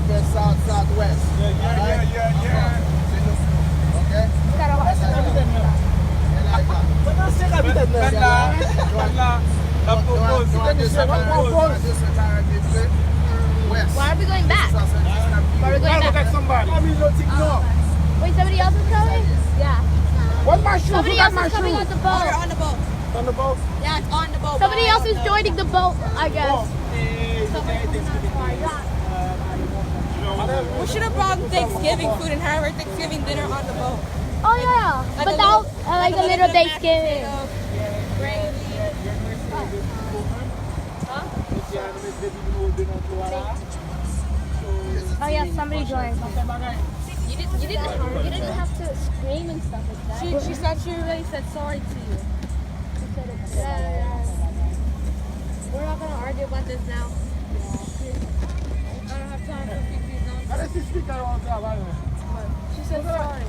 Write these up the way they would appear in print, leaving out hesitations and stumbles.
northwest, south, southwest. Yeah. Okay? That's how you like that. Why are we going back? Why are we going back? Somebody. Wait, somebody else is coming? Yeah. What's my shoe? Somebody else is coming on the boat. We're on the boat. On the boat? Yeah, it's on the boat. Somebody else is joining the boat, I guess. We should have brought Thanksgiving food and had our Thanksgiving dinner on the boat. Oh yeah, but that like a little Thanksgiving. Oh yeah, somebody joined. You didn't have to scream and stuff like that. She said she really said sorry to you. We're not gonna argue about this now. I don't have time for She said sorry.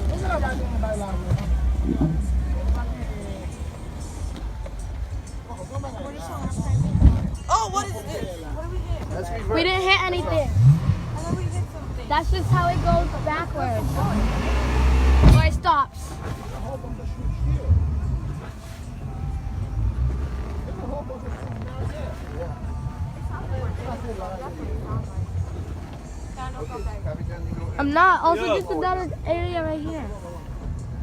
Oh, what is this? What did we hit? We didn't hit anything. I thought we hit something. That's just how it goes backwards. Or it stops. I'm not. Also, just another area right here.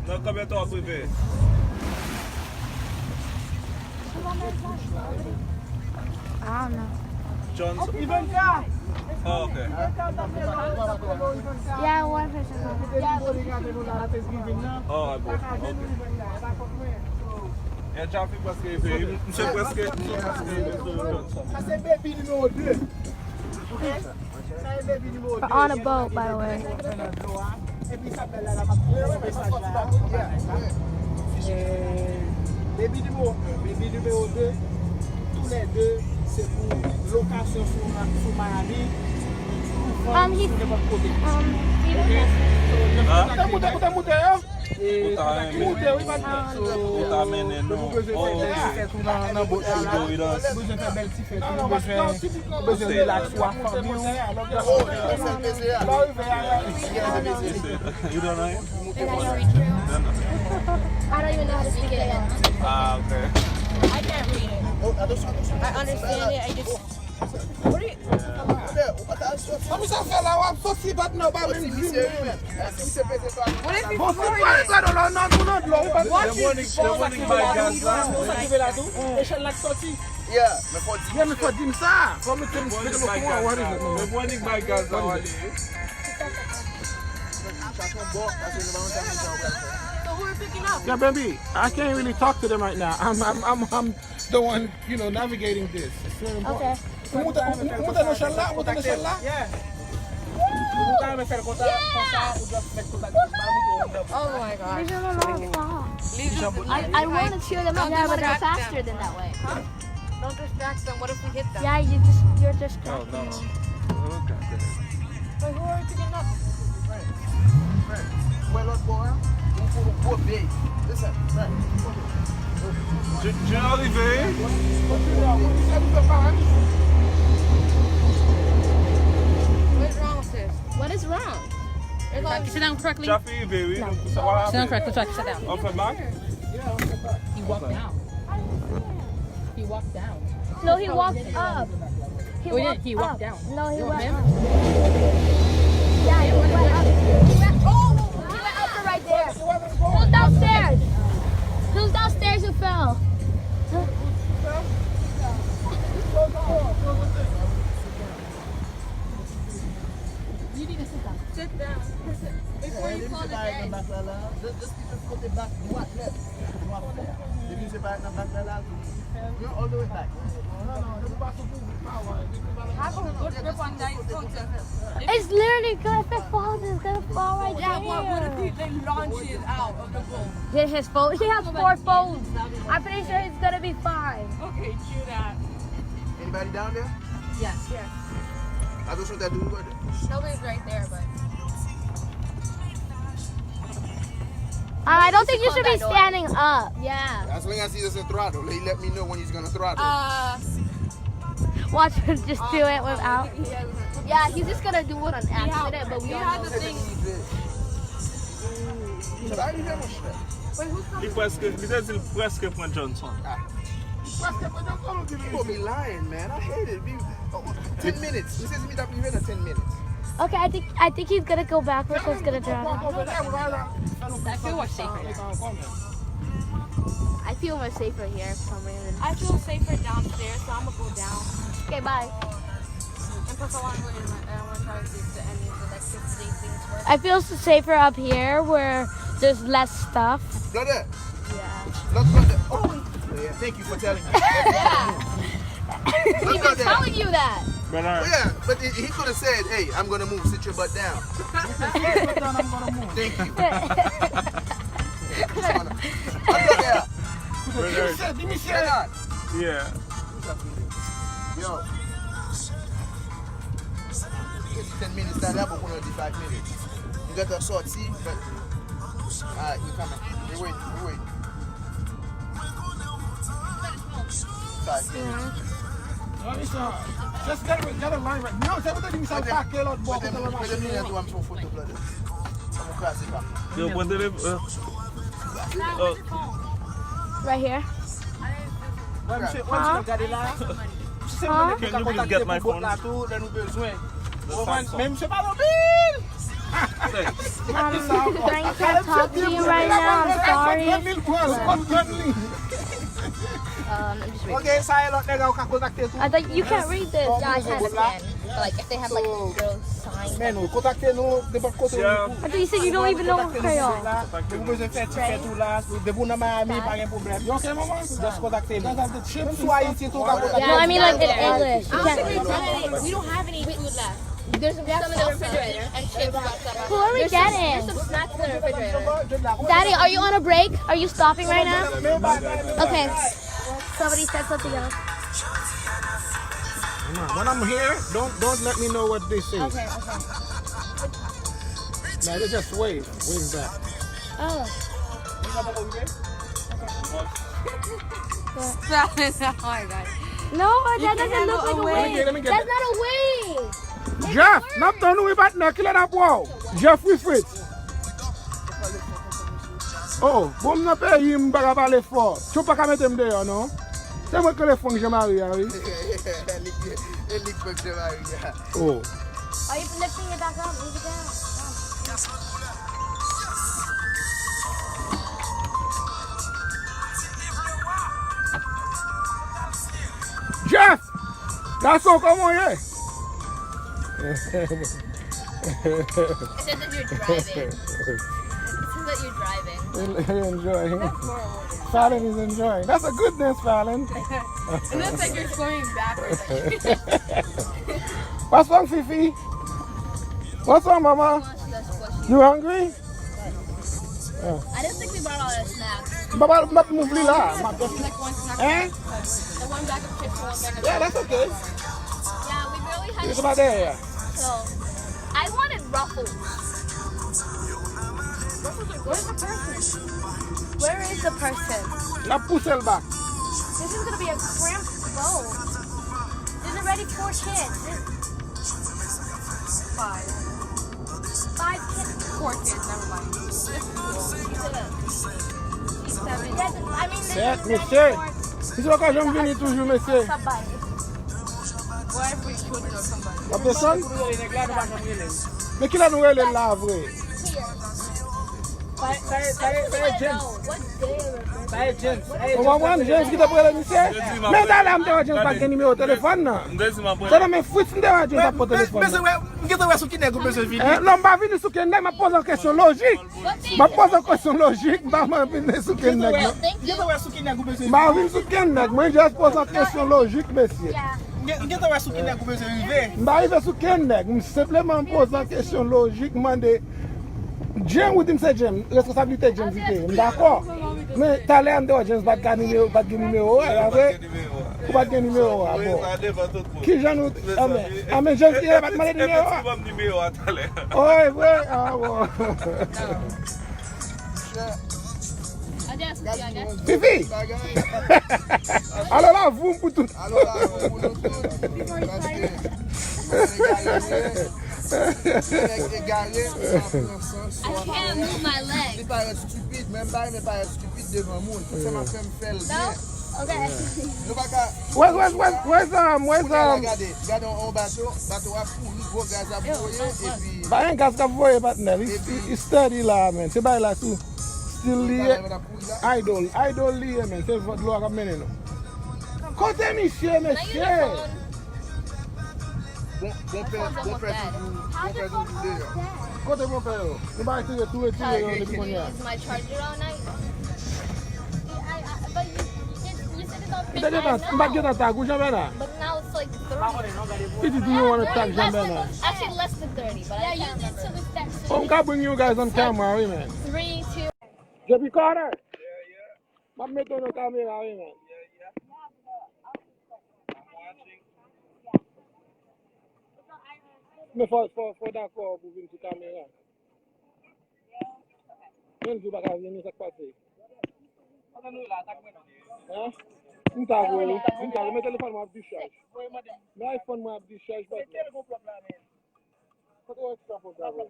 No, come here, talk with me. I don't know. Johnson. Oh, okay. Yeah, one person. Oh, I bought. Okay. Yeah, Jaffe parce que monsieur presque. We're on a boat, by the way. Baby numéro 2, tous les deux, c'est pour location sur Miami. You don't know him? I don't even know how to speak it yet. Ah, okay. I can't read it. I understand it. I just. What are you? Comme ça fait là, on sorti pas de nos barres. What if you Bon, c'est pas ça dans la non, yeah, me faut dire ça. Comme tu me dis The morning by guys are So who are we picking up? Yeah, baby, I can't really talk to them right now. I'm the one, navigating this. It's very important. Okay. Yeah. Oh my gosh. Leave them alone. Stop. Leave I want to cheer them up. Yeah, but go faster than that way. Huh? Don't distract them. What if we hit them? Yeah, you're distracted. Oh, no. Look at this. But who are we picking up? Listen, Tu es arrivé? What's wrong with this? What is wrong? It's like, Sit down correctly. Jaffe arrivé, oui. No. Ça va Sit down correctly. So I can sit down. On fait back? He walked down. He walked down. No, he walked up. He walked down. No, he You went him? up. Yeah, he went up. He went up to right there. Who's downstairs? Who's downstairs who fell? You need to sit down. sit down. Before you call it dead. all the way back. Have a good grip on that phone. It's literally good. If it falls, it's gonna fall right Yeah, there. what if they launch it out of the boat? Hit his phone. He has 4 phones. I'm pretty sure he's gonna be fine. Okay, true that. Anybody down there? Yes. Yes. I just want that dude right there. Nobody's right there, but. I don't think you should be standing up. Yeah. As long as he doesn't throttle, he let me know when he's gonna throttle. Watch him just do it without. Yeah, Yeah, he's just gonna do it on accident, but we all know. Il presque prend Johnson. People be lying, man. I hate it. 10 minutes. He says meet up here in 10 minutes. Okay, I think he's gonna go back. Rico's gonna drive. I feel more safer here. I feel more safer here for some reason. I feel safer downstairs, so I'm gonna go down. Okay, bye. And plus, I want to go in. I want to try to see if any of the like things work. I feel safer up here where there's less stuff. Brother. Yeah. Let's go there. Oh. Yeah, thank you for telling me. Yeah. He's been telling you that. But Yeah, but he could have said, hey, I'm going to move, sit your butt down. Thank you. I'll go there. Give me shit on. yeah. Yo. 10 minutes, that up, but 5 minutes. You got the short, see? But, alright, you coming. You wait, you wait. 5 minutes. Just get a line right now. Você vai ter que saltar aquele outro bloco pela Mas eu não vou fazer foto, brother. Vamos quase cá. Eu vou ter Right here. Can you please get my phone? Même c'est pas mobile. I can't talk to you right now. I'm sorry. I'm just reading. Okay, saya lot nega ka contacter tu. I thought you can't read this. Yeah, I kind of can. But like, if they have like little signs. Men, contacter nous depois côté. Yeah. I thought you said you don't even know Creole. Vous besoin faire tout là, de vous na Miami pas un problème. Yo, c'est maman. Just contacter nous. Soit ici tout ka contacter. No, I mean like in English. You can't. We don't have any food left. There's some in the refrigerator and chips. Who are we There's getting? some snacks in the refrigerator. Daddy, are you on a break? Are you stopping right now? Okay. Somebody said something else. When I'm here, don't let me know what they say. Okay. No, they just wave back. Oh. Oh my god. No, that doesn't look like a Let me wave. get That's that. not a wave. Jeff, not done with that now. Kill that wall. Jeff with it. Oh, bon n'a pas eu un bagage fort. Tu peux pas mettre him there, non? C'est moi que les fonds Jean-Marie, oui. Oh. Are you lifting it back up? Move it down. Jeff, that's all come on here. It says that you're driving. It says that you're driving. Enjoying. Fallon is enjoying. That's a good dance, Fallon. It looks like you're going backwards. What's wrong, Fifi? What's wrong, Mama? You hungry? I didn't think we brought all the snacks. Baba, mat move li la. Like one snack. Eh? The one bag of chips, one bag of Yeah, that's okay. Yeah, we really had It's about there. So, I wanted ruffles. Where's the person? Where is the person? La pousse elle back. This is gonna be a cramped boat. There's already 4 kids. 5 kids. 4 kids, never mind. Yes, I mean, Certo, monsieur. Si tu vas jamais venir toujours, monsieur. somebody. What if we children or somebody? La personne? Mais qui l'a noué le là, vrai? What day of it? On va voir, James qui t'a pris le monsieur. Mais dans l'âme de James, pas de numéro de téléphone, non? Ça doit me foutre de James pas de téléphone. Non, pas venir sous Kendek, m'a posé une question logique. M'a posé une question logique, m'a venir sous Kendek. M'a venir sous Kendek, moi j'ai posé une question logique, monsieur. M'a arrivé sous Kendek, simplement posé une question logique, m'a dit. James ou dit c'est James, responsabilité James c'était, d'accord. Mais t'as l'air de James pas de numéro, pas de numéro, après, pas de numéro, bon. Qui j'en ai, ah mais James il a pas de numéro. Oui, oui, ah bon. Fifi. Alors là, vous pour tout. Égaré, ça prend sens. I can't move my C'est leg. pas stupide, même pas stupide devant monde. Ça m'a fait me faire le bien. Okay. Nous pas qu'à Where's Regardez un bateau à pourri, gros gaz à broyer, et puis Ba yon gaz ka voye partner, he steady la men. Se bay la sou, still liye, idol liye men, se vod lo a ka mene nou. Kote misye, Can I use mesye. your phone? bon père toujours d'ailleurs. Kote mon pe yo. Nou ba iti yo, tou eti yo Can depi kon you ya. use my charger all night? But you said it's on Ite getan, mba getan tag ou Jean-Rabel na? But now it's like 30. Piti do you wanna tag Jean-Rabel na? Actually, less than 30, but I can't remember. O mka bring you guys on camera, we men. 3, 2. Jepi Carter? Map meto nou kamera, we men. Me for d'akor pou vin si kamera. Men di baka vini sak pase. Hein? Mta go, me telefon mwen ap discharge. Me iPhone mwen ap discharge bat. Kote yo extra for da go.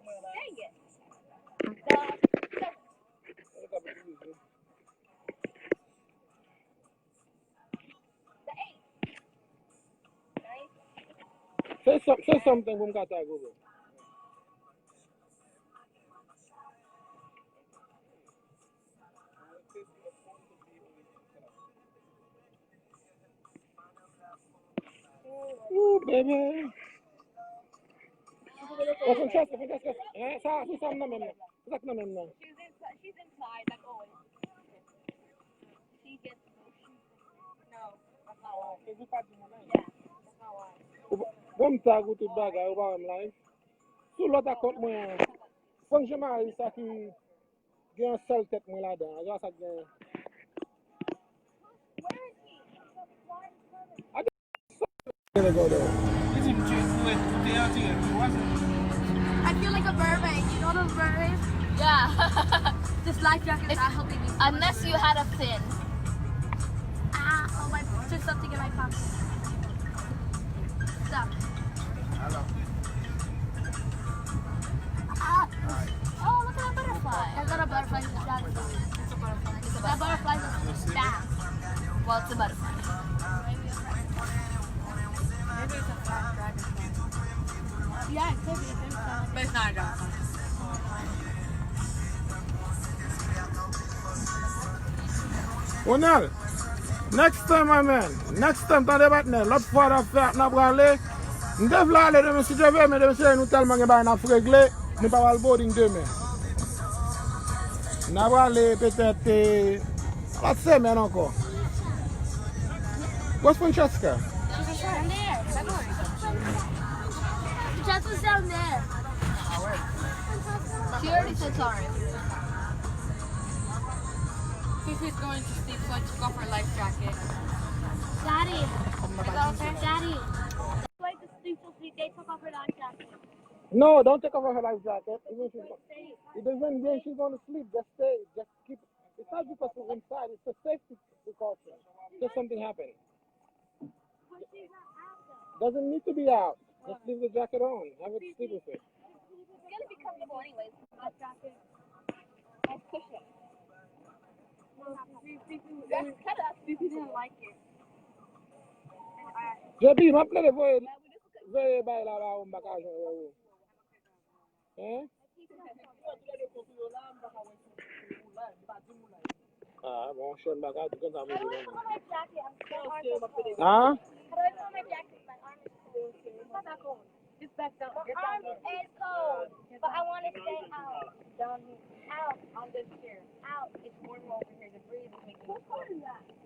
Say something from Kata go. Ooh, baby. Francesca. Sa na men. Sak na men na. She's inside, like always. She gets no, that's not why. Yeah, that's not why. Bom tag ou tout bagay ou ba am live. Sou lot akont mwen. Fon Jean-Rabel sa ki gen sel tet mwen la dan. Aja sa gen. Gonna go there. I feel like a mermaid. You know those mermaids? Yeah. This life jacket is not helping me. Unless you had a fin. Oh, there's something in my pocket. Stop. Oh, look at that butterfly. That's not a butterfly, it's a dragonfly. It's a butterfly. It's a That butterfly. butterfly is a bat. Well, it's a butterfly. Maybe it's a fat dragonfly. Yeah, it could be. But it's not a dragonfly. Onel, next time my man, next time tan debat ne, lot fwa da fè na brale, nde vla ale de mè si jeve, mè de mè si nou telman gen bay na fregle, nou pa wal boarding deme. Na brale peut-être, lot semen anko. What's Francesca? She's down there. Francesca's down there. She already said sorry. Fifi's going to sleep, so I took off her life jacket. Daddy. Daddy. Like to sleep, so they took off her life jacket. No, don't take off her life jacket. Even when she's going to sleep, just stay. Just keep. It's not because we're inside. It's a safety precaution. Just something happened. Doesn't need to be out. Just leave the jacket on. Have it sleep with it. It's gonna be comfortable anyways. That jacket. Nice cushion. That's cut up. Fifi didn't like it. JB, ma ple de voye bay la ba ou mbaka jen ou. Hein? Ah, bon, chen baka, tu kon sa mou di My jacket. I'm so hard to fold. Hein? How do I fold my jacket? My arm is cold. It's not that cold. Just back down. My arm is cold, but I want to stay out. Down here. Out. On this chair. Out. It's warm over here. The breeze is making it cold.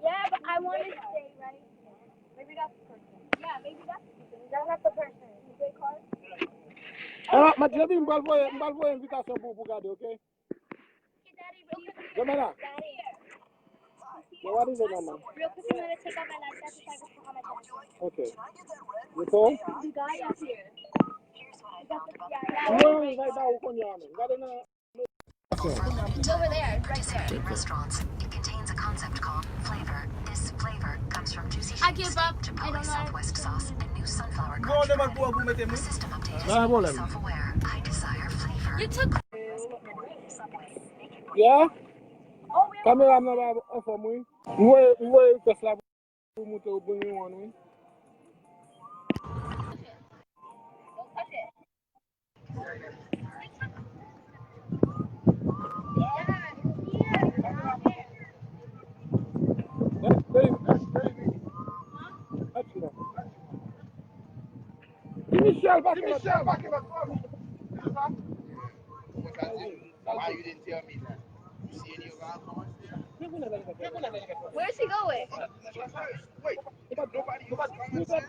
Yeah, but I want to stay, right? Maybe that's the person. Yeah, maybe that's the person. That's not the person. You get card? Ma JB, mbal voye invitation pou gade, ok? Hey, Daddy, real quick. Jamela, Daddy. what is it, mama? Real quick, I'm going to take out my life jacket so I can put on my jacket. Okay. You told? The guy up here. No, right now, kon yamen. Gade na. It's over there. Right there. Restaurants. It contains a concept called flavor. This flavor comes from juicy I shapes, give up. I Chipotle don't know. Southwest sauce, and new sunflower Bon, crunch debat bread. pou mette The mou. system updates Nan problem. Self-aware. I desire flavor. You took. Ya? Kamera nan ba ofo mwen. Mwen yon Tesla pou moute ou bring you one win. Michel, back it up. Why you didn't tell me that? You see any of our cars there? Where's he going? Wait, nobody use common sense?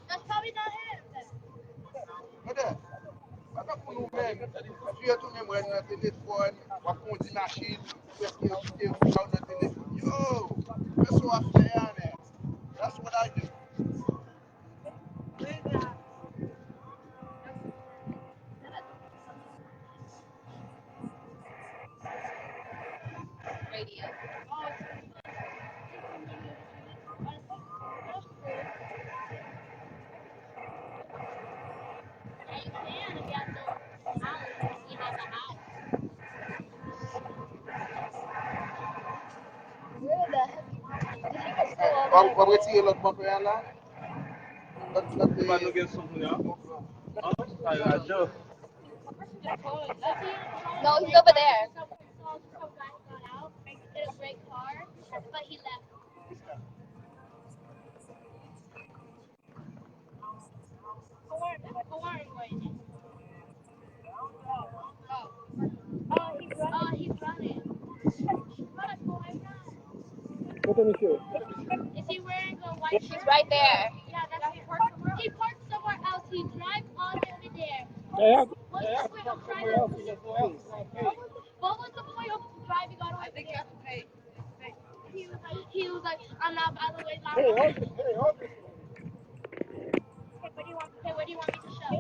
That's probably not him. Madame, Ata pou nou men, fye tou men mwen nan telefon, wap kondi machin, peske yon kite yon fwa nan telefon. Yo, that's what I play on it. That's what I do. Radio. Wap retire lot bumper yan la? Ba nou gen souf nou ya? Ay, radyo. No, he's over there. Some guy got out in a great car, but he left. He's running. Is he wearing a white shirt? He's right there. Yeah, that's him. He parked somewhere else. He drives all the way there. What's the point of driving? What was the point of driving all the way there? I think you have to pay. He was like, I'm not, by the way, my Hey, where do you want me to show?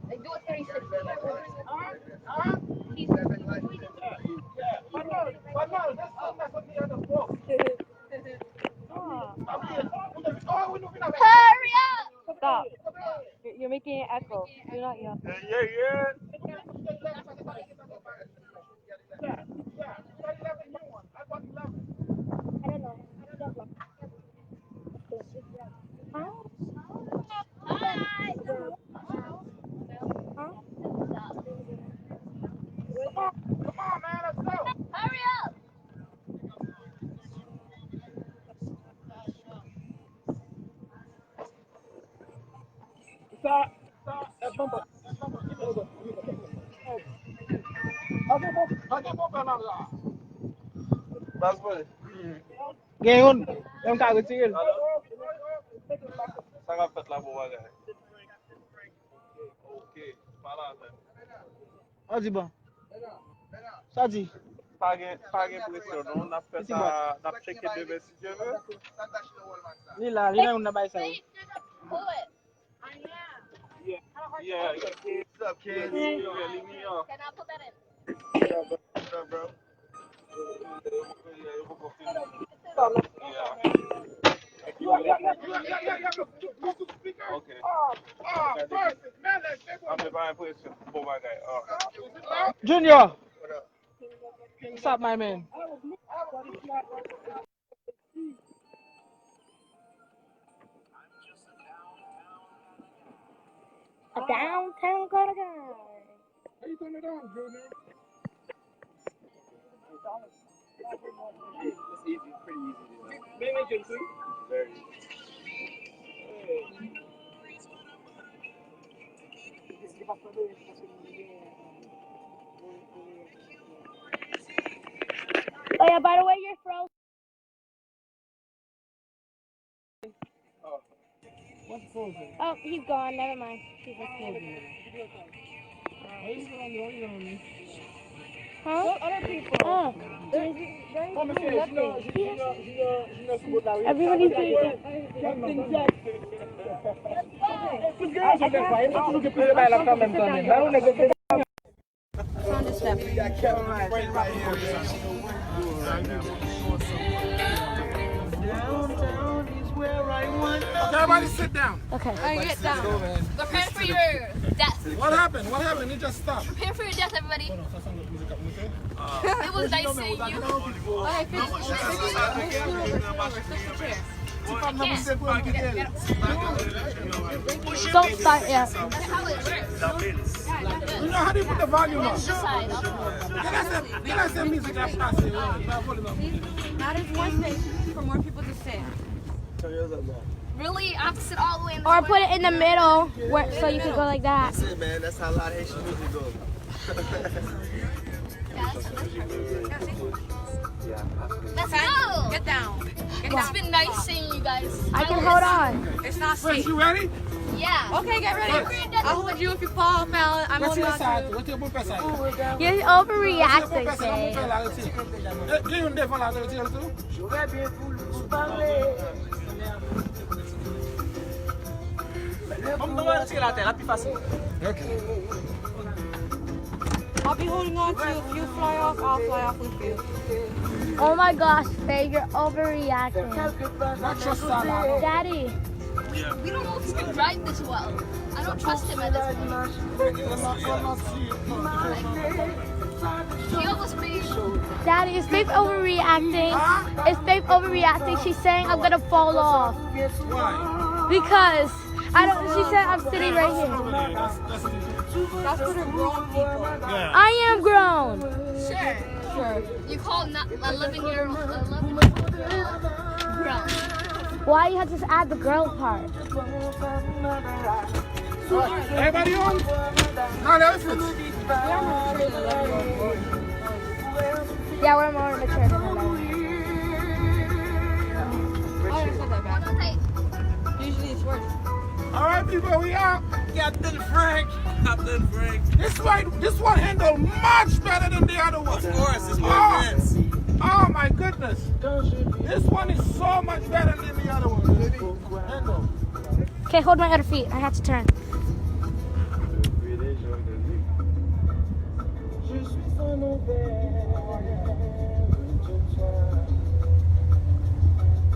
They do a 360. Hurry up! Stop. You're making an echo. You're not young. Yeah. I don't know. Hi! Come on, man, let's go. Hurry up! Stop. Bumper. Okay, bumper nan la. Bas boy. Gen yon ka retire. Sa ka fet la pou bagay. Ok, pala men. A di ban. Sa di. Pa gen presyon nou, nap fet sa, nap cheke deve si deve. Li la yon nan bay sa yo. Pull it. Yeah, what's up, kids? Yeah, leave me off. Can I put that in? What's up, bro? Okay. I'm buying presyon pou bagay. Junior. What's up, my man? A downtown kind of guy. How you turn it on, Junior? It's easy, pretty easy to do. Managing too. Very easy. Oh yeah, by the way, you're frozen. What's frozen? Oh, he's gone. Never mind. He's just Frozen. How you Huh? Other people. Oh. Everybody's doing Everybody sit down. Okay. Get down. Prepare for your death. What happened? What happened? It just stopped. Prepare for your death, everybody. It was nice seeing you. Okay, Don't start yet. You know how do you put the volume on? This side. Can I say music that's passing? Now there's more space for more people to sit. Really? I have to sit all the way in the Or put it in the middle where, so you can go like that. That's it, man. That's how a lot of Haitian music goes. Let's go. Get down. It's been nice seeing you guys. I can hold on. It's not Friends, safe. you ready? Yeah. Okay, get ready. I'll hold you if you fall, pal. I'm What's holding your on side? to you. What's your bumper side? You're overreacting, Faye. Give you devil out of the too? Okay. I'll be holding on to you. If you fly off, I'll fly off with you. Oh my gosh, Faye, you're overreacting. Not your style. Daddy. We don't know if he can drive this well. I don't trust him at this point. He almost made Daddy, is Faith overreacting? Is Faith overreacting? She's saying I'm gonna fall off. Why? Because she said I'm sitting right here. That's for the grown people. Yeah. I am grown. Sure. You call not 11-year-old 11 grown. Why you have to just add the girl part? Everybody on? Now let's Yeah, we're more mature than 11. Oh, it's not that bad. Okay. Usually it's worse. All right, people, we out. Captain Frank. This one handle much better than the other one. Of course, it's more advanced. Oh my goodness. This one is so much better than the other one. Handle. Okay, hold my other feet. I have to turn.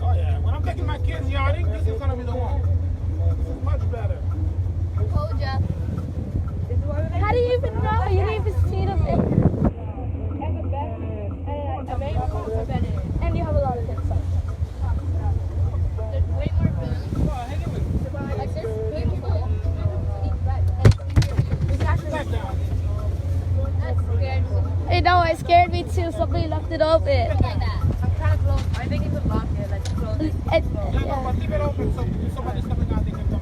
Oh yeah, when I'm taking my kids yachting, this is gonna be the one. This is much better. Told ya. How do you even know? You didn't even see the thing. And you have a lot of things. There's way more food. Like this, way more food. That scared me. I know, it scared me too. Somebody left it open. Like that. I'm trying to close. I think you could lock it. Like close it. Yeah, but leave it open so if somebody's coming out, they can come out.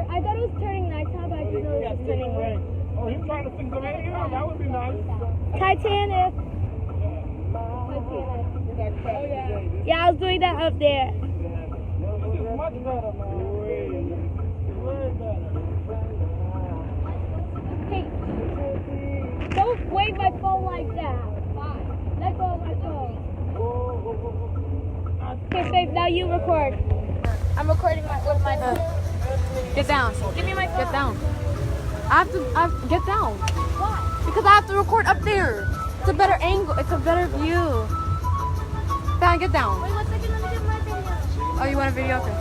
I thought it was turning nighttime, but I didn't know it was turning red. Oh, he's trying to think of it. Yeah, that would be nice. Titanic. Yeah, I was doing that up there. This is much better, man. Way better. Hey, don't wave my phone like that. Let go of my phone. Okay, babe, now you record. I'm recording with my phone. Get down. Give me my phone. Get down. Get down. Why? Because I have to record up there. It's a better angle. It's a better view. Fine, get down. Wait 1 second, let me get my video. Oh, you want a video? Okay.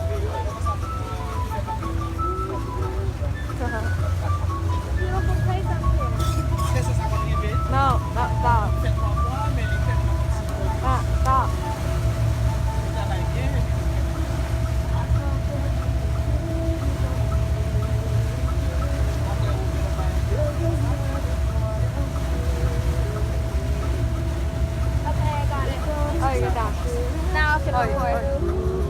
Beautiful place up here. No, stop. Stop. Okay, I got it. Oh, you're down. Now I can Oh, record.